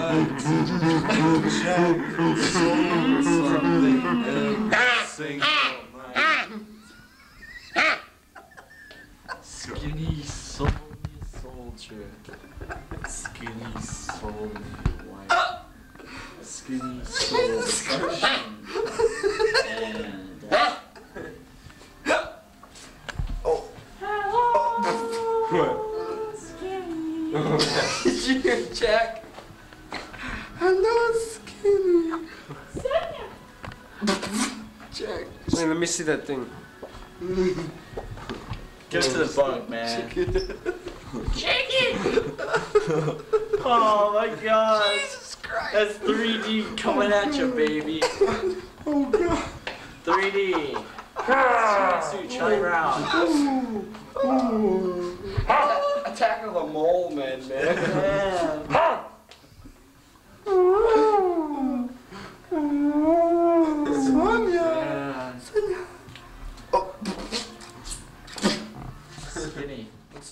Jack, something sing all night. Skinny soldier, skinny soul white, skinny soul sunshine, and Did you hear Jack? Hello, skinny. Jack. Hey, let me see that thing. get to the bug, man. Chicken. Oh my god. Jesus Christ. That's 3D coming at you, baby. Oh God. 3D. Suit, Charlie Brown. Attack of the Mole Man, man. Sonia. Sonia. Skinny. Let's